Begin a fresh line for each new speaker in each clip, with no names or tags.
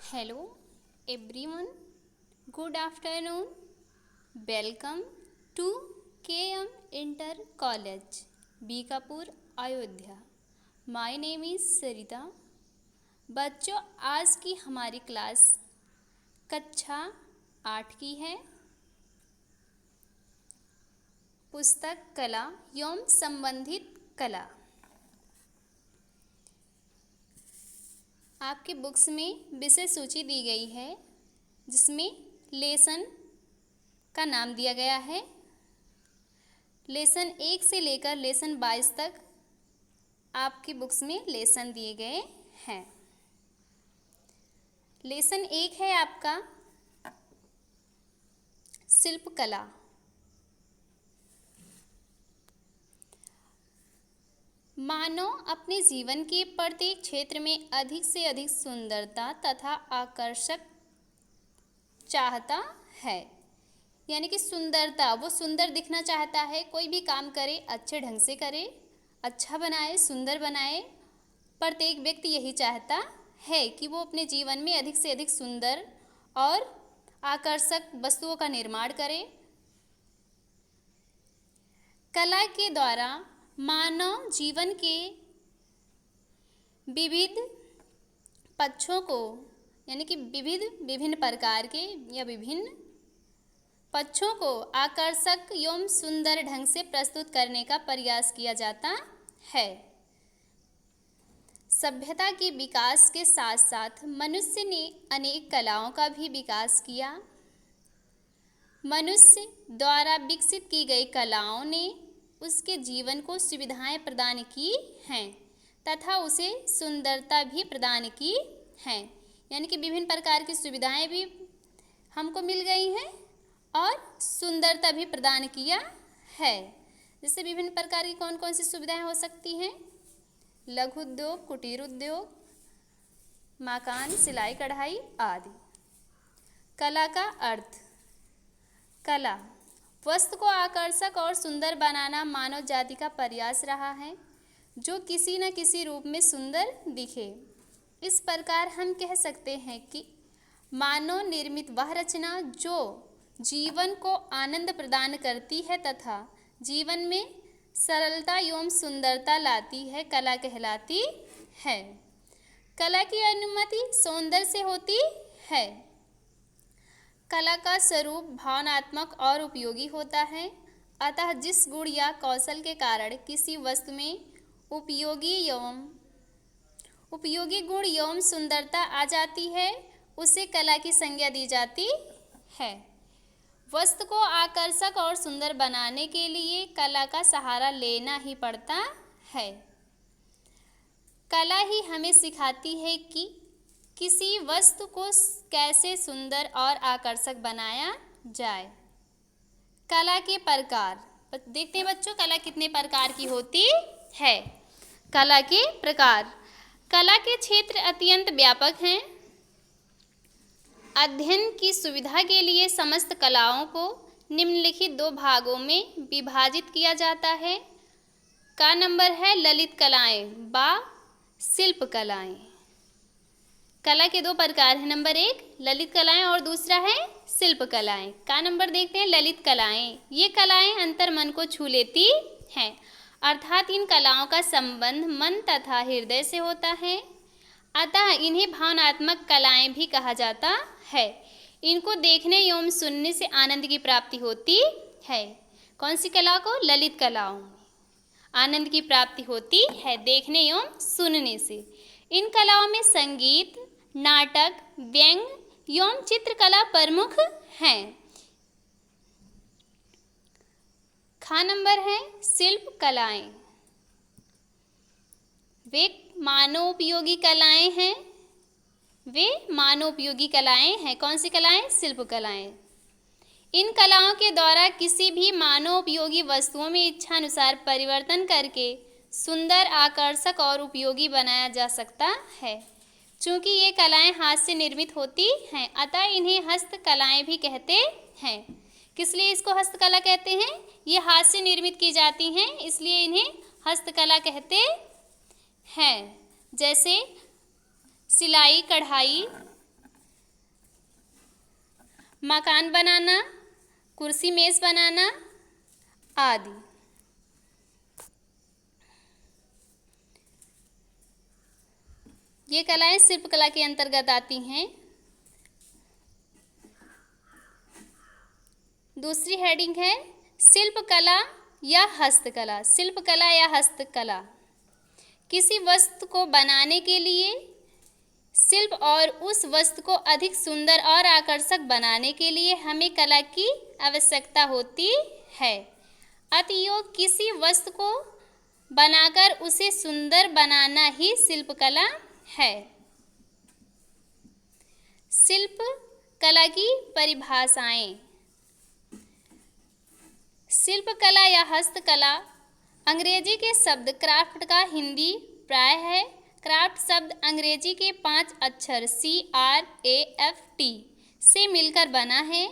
Hello everyone, good afternoon. Welcome to KM Inter College, Bikapur, Ayodhya. My name is सरिता. बच्चों, आज की हमारी क्लास कक्षा 8 की है. पुस्तक कला एवं संबंधित कला. आपके बुक्स में विषय सूची दी गई है जिसमें लेसन का नाम दिया गया है. लेसन 1 से लेकर लेसन 22 तक आपकी बुक्स में लेसन दिए गए हैं. लेसन 1 है आपका शिल्पकला. मानव अपने जीवन के प्रत्येक क्षेत्र में अधिक से अधिक सुंदरता तथा आकर्षक चाहता है. यानी कि सुंदरता, वो सुंदर दिखना चाहता है. कोई भी काम करे अच्छे ढंग से करे, अच्छा बनाए, सुंदर बनाए. प्रत्येक व्यक्ति यही चाहता है कि वो अपने जीवन में अधिक से अधिक सुंदर और आकर्षक वस्तुओं का निर्माण करे. कला के द्वारा मानव जीवन के विविध पक्षों को, यानी कि विभिन्न प्रकार के या विभिन्न पक्षों को आकर्षक एवं सुंदर ढंग से प्रस्तुत करने का प्रयास किया जाता है. सभ्यता के विकास के साथ साथ मनुष्य ने अनेक कलाओं का भी विकास किया. मनुष्य द्वारा विकसित की गई कलाओं ने उसके जीवन को सुविधाएं प्रदान की हैं तथा उसे सुंदरता भी प्रदान की हैं. यानी कि विभिन्न प्रकार की सुविधाएं भी हमको मिल गई हैं और सुंदरता भी प्रदान किया है. जैसे विभिन्न प्रकार की कौन कौन सी सुविधाएं हो सकती हैं? लघु उद्योग, कुटीर उद्योग, मकान, सिलाई कढ़ाई आदि. कला का अर्थ. कला वस्तु को आकर्षक और सुंदर बनाना मानव जाति का प्रयास रहा है जो किसी न किसी रूप में सुंदर दिखे. इस प्रकार हम कह सकते हैं कि मानव निर्मित वह रचना जो जीवन को आनंद प्रदान करती है तथा जीवन में सरलता एवं सुंदरता लाती है, कला कहलाती है. कला की अनुमति सौंदर्य से होती है. कला का स्वरूप भावनात्मक और उपयोगी होता है. अतः जिस गुण या कौशल के कारण किसी वस्तु में उपयोगी गुण एवं सुंदरता आ जाती है उसे कला की संज्ञा दी जाती है. वस्तु को आकर्षक और सुंदर बनाने के लिए कला का सहारा लेना ही पड़ता है. कला ही हमें सिखाती है कि किसी वस्तु को कैसे सुंदर और आकर्षक बनाया जाए. कला के प्रकार देखते हैं बच्चों, कला कितने प्रकार की होती है. कला के प्रकार. कला के क्षेत्र अत्यंत व्यापक हैं. अध्ययन की सुविधा के लिए समस्त कलाओं को निम्नलिखित 2 भागों में विभाजित किया जाता है. का नंबर है ललित कलाएं व शिल्प कलाएं. कला के 2 प्रकार हैं. नंबर 1 ललित कलाएं और दूसरा है शिल्प कलाएं. का नंबर देखते हैं ललित कलाएं. ये कलाएं अंतर मन को छू लेती हैं, अर्थात इन कलाओं का संबंध मन तथा हृदय से होता है. अतः इन्हें भावनात्मक कलाएं भी कहा जाता है. इनको देखने एवं सुनने से आनंद की प्राप्ति होती है. कौन सी कला को? ललित कलाओं में आनंद की प्राप्ति होती है देखने एवं सुनने से. इन कलाओं में संगीत, नाटक, व्यंग एवं चित्रकला प्रमुख हैं. खा नंबर है शिल्प कलाएं. वे मानवोपयोगी कलाएं हैं. वे मानवोपयोगी कलाएं हैं. कौन सी कलाएं? शिल्प कलाएं. इन कलाओं के द्वारा किसी भी मानवोपयोगी वस्तुओं में इच्छानुसार परिवर्तन करके सुंदर, आकर्षक और उपयोगी बनाया जा सकता है. चूँकि ये कलाएं हाथ से निर्मित होती हैं अतः इन्हें हस्तकलाएं भी कहते हैं. किस लिए इसको हस्तकला कहते हैं? ये हाथ से निर्मित की जाती हैं इसलिए इन्हें हस्तकला कहते हैं. जैसे सिलाई कढ़ाई, मकान बनाना, कुर्सी मेज बनाना आदि। ये कलाएं शिल्पकला के अंतर्गत आती हैं। दूसरी हेडिंग है शिल्पकला या हस्तकला। शिल्पकला या हस्तकला किसी वस्तु को बनाने के लिए शिल्प और उस वस्तु को अधिक सुंदर और आकर्षक बनाने के लिए हमें कला की आवश्यकता होती है। अतएव किसी वस्तु को बनाकर उसे सुंदर बनाना ही शिल्पकला है। शिल्पकला की परिभाषाएं। शिल्पकला या हस्तकला अंग्रेजी के शब्द क्राफ्ट का हिंदी प्राय है। क्राफ्ट शब्द अंग्रेजी के 5 अक्षर CRAFT से मिलकर बना है।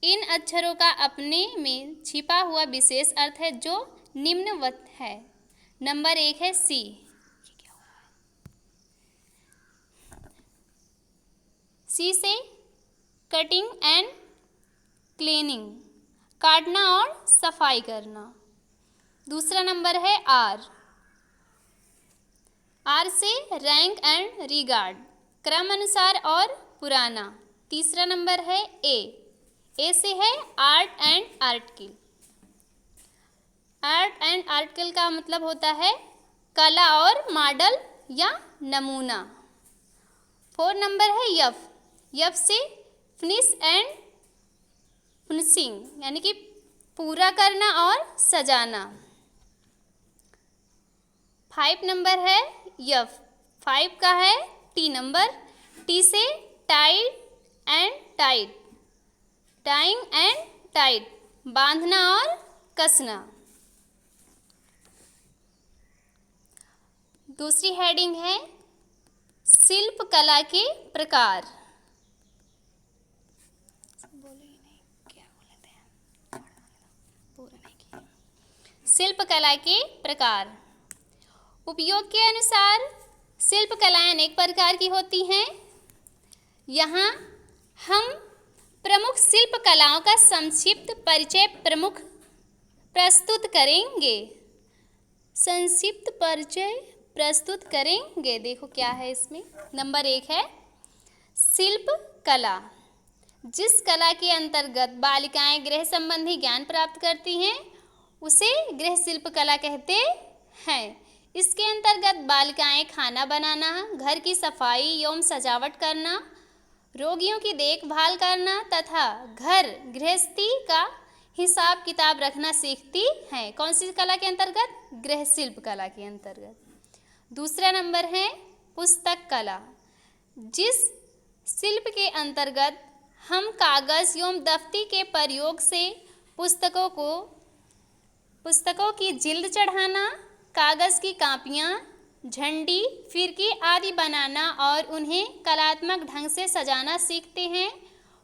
इन अक्षरों का अपने में छिपा हुआ विशेष अर्थ है जो निम्नवत है। नंबर 1 है C। C से कटिंग एंड क्लीनिंग, काटना और सफाई करना। दूसरा नंबर है R से रैंक एंड रिगार्ड, क्रम अनुसार और पुराना। तीसरा नंबर है A से है art and article. Art and article का मतलब होता है कला और मॉडल या नमूना। 4 नंबर है F से फिनिश एंड फिनिशिंग यानी कि पूरा करना और सजाना। 5 नंबर है F। 5 का है T नंबर। T से tied and tight, tying and tight, बांधना और कसना। दूसरी हेडिंग है शिल्पकला के प्रकार। शिल्पकला के प्रकार। उपयोग के अनुसार शिल्पकलाएं अनेक प्रकार की होती हैं। यहाँ हम प्रमुख शिल्पकलाओं का संक्षिप्त परिचय प्रस्तुत करेंगे। संक्षिप्त परिचय प्रस्तुत करेंगे। देखो क्या है इसमें। नंबर 1 है शिल्पकला। जिस कला के अंतर्गत बालिकाएं गृह संबंधी ज्ञान प्राप्त करती हैं उसे गृह शिल्पकला कहते हैं। इसके अंतर्गत बालिकाएं खाना बनाना, घर की सफाई एवं सजावट करना, रोगियों की देखभाल करना तथा घर गृहस्थी का हिसाब किताब रखना सीखती हैं। कौन सी कला के अंतर्गत? गृह शिल्प कला के अंतर्गत। दूसरा नंबर है पुस्तक कला। जिस शिल्प के अंतर्गत हम कागज एवं दफ्ती के प्रयोग से पुस्तकों की जिल्द चढ़ाना, कागज की कापियाँ, झंडी, फिरकी आदि बनाना और उन्हें कलात्मक ढंग से सजाना सीखते हैं,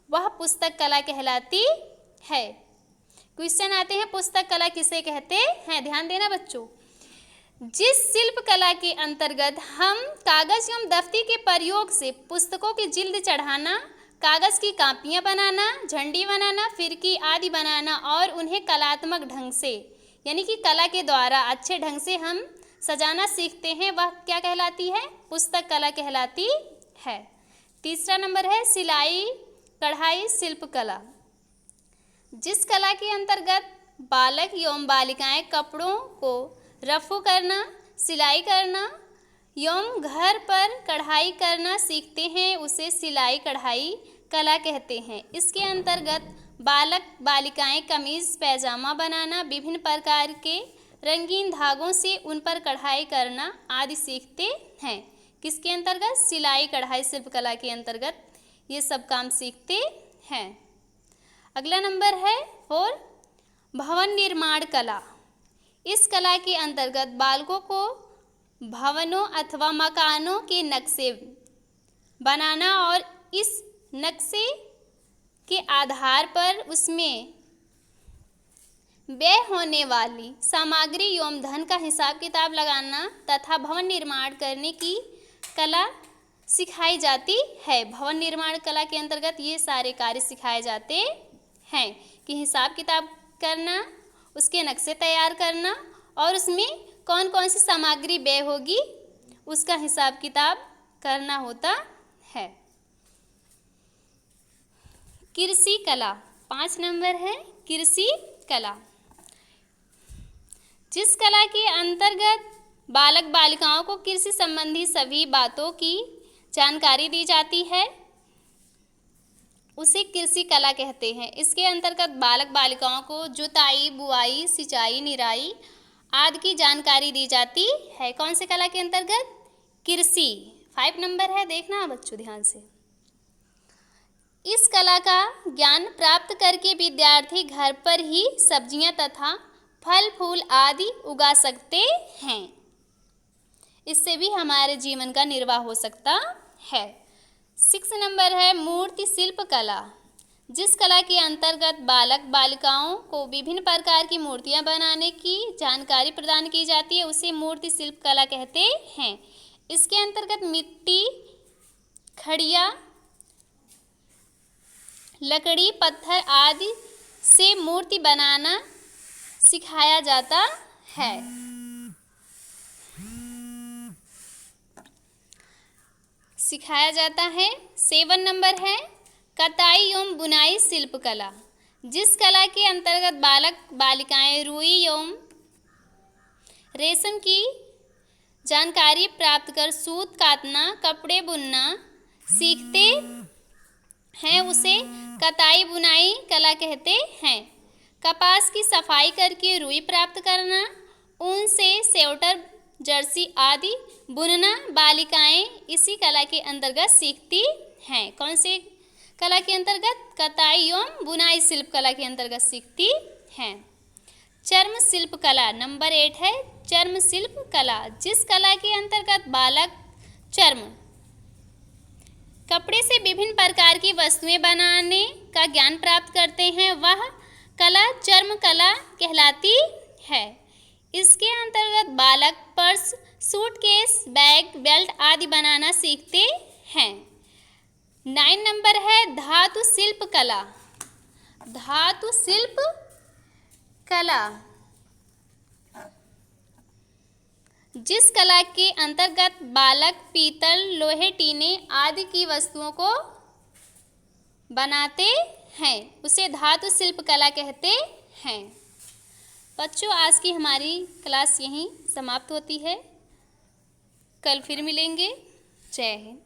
वह पुस्तक कला कहलाती है। क्वेश्चन आते हैं पुस्तक कला किसे कहते हैं? ध्यान देना बच्चों। जिस शिल्प कला के अंतर्गत हम कागज एवं दफ्ती के प्रयोग से पुस्तकों की जिल्द चढ़ाना, कागज की कापियाँ बनाना, झंडी बनाना, फिरकी आदि बनाना और उन्हें कलात्मक ढंग से यानी कि कला के द्वारा अच्छे ढंग से हम सजाना सीखते हैं, वह क्या कहलाती है? पुस्तक कला कहलाती है। तीसरा नंबर है सिलाई कढ़ाई शिल्प कला। जिस कला के अंतर्गत बालक एवं बालिकाएं कपड़ों को रफू करना, सिलाई करना एवं घर पर कढ़ाई करना सीखते हैं, उसे सिलाई कढ़ाई कला कहते हैं। इसके अंतर्गत बालक बालिकाएं कमीज पैजामा बनाना, विभिन्न प्रकार के रंगीन धागों से उन पर कढ़ाई करना आदि सीखते हैं। किसके अंतर्गत? सिलाई कढ़ाई शिल्प कला के अंतर्गत ये सब काम सीखते हैं। अगला नंबर है 4 भवन निर्माण कला। इस कला के अंतर्गत बालकों को भवनों अथवा मकानों के नक्शे बनाना और इस नक्शे के आधार पर उसमें व्यय होने वाली सामग्री एवं धन का हिसाब किताब लगाना तथा भवन निर्माण करने की कला सिखाई जाती है। भवन निर्माण कला के अंतर्गत ये सारे कार्य सिखाए जाते हैं कि हिसाब किताब करना, उसके नक्शे तैयार करना और उसमें कौन कौन सी सामग्री व्यय होगी उसका हिसाब किताब करना होता है। कृषि कला 5 नंबर है। कृषि कला जिस कला के अंतर्गत बालक बालिकाओं को कृषि संबंधी सभी बातों की जानकारी दी जाती है उसे कृषि कला कहते हैं। इसके अंतर्गत बालक बालिकाओं को जुताई, बुआई, सिंचाई, निराई आदि की जानकारी दी जाती है। कौन से कला के अंतर्गत? कृषि। 5 नंबर है, देखना बच्चों ध्यान से। इस कला का ज्ञान प्राप्त करके विद्यार्थी घर पर ही सब्जियां तथा फल फूल आदि उगा सकते हैं। इससे भी हमारे जीवन का निर्वाह हो सकता है। 6 नंबर है मूर्ति शिल्प कला। जिस कला के अंतर्गत बालक बालिकाओं को विभिन्न प्रकार की मूर्तियां बनाने की जानकारी प्रदान की जाती है उसे मूर्ति शिल्प कला कहते हैं। इसके अंतर्गत मिट्टी, खड़िया, लकड़ी, पत्थर आदि से मूर्ति बनाना सिखाया जाता है। सिखाया जाता है। 7 नंबर है कताई एवं बुनाई शिल्प कला। जिस कला के अंतर्गत बालक बालिकाएं रुई एवं रेशम की जानकारी प्राप्त कर सूत काटना, कपड़े बुनना सीखते हैं उसे कताई बुनाई कला कहते हैं। कपास की सफाई करके रुई प्राप्त करना, ऊन से स्वेटर, जर्सी आदि बुनना बालिकाएं इसी कला के अंतर्गत सीखती हैं। कौन से कला के अंतर्गत? कताई एवं बुनाई शिल्प कला के अंतर्गत सीखती हैं। चर्म शिल्प कला नंबर 8 है। चर्म शिल्प कला जिस कला के अंतर्गत बालक चर्म कपड़े से विभिन्न प्रकार की वस्तुएं बनाने का ज्ञान प्राप्त करते हैं वह कला चर्म कला कहलाती है। इसके अंतर्गत बालक पर्स, सूटकेस, बैग, बेल्ट आदि बनाना सीखते हैं। 9 नंबर है धातु शिल्प कला। धातु शिल्प कला जिस कला के अंतर्गत बालक पीतल, लोहे, टीने आदि की वस्तुओं को बनाते हैं उसे धातु शिल्प कला कहते हैं। बच्चों आज की हमारी क्लास यहीं समाप्त होती है। कल फिर मिलेंगे। जय हिंद।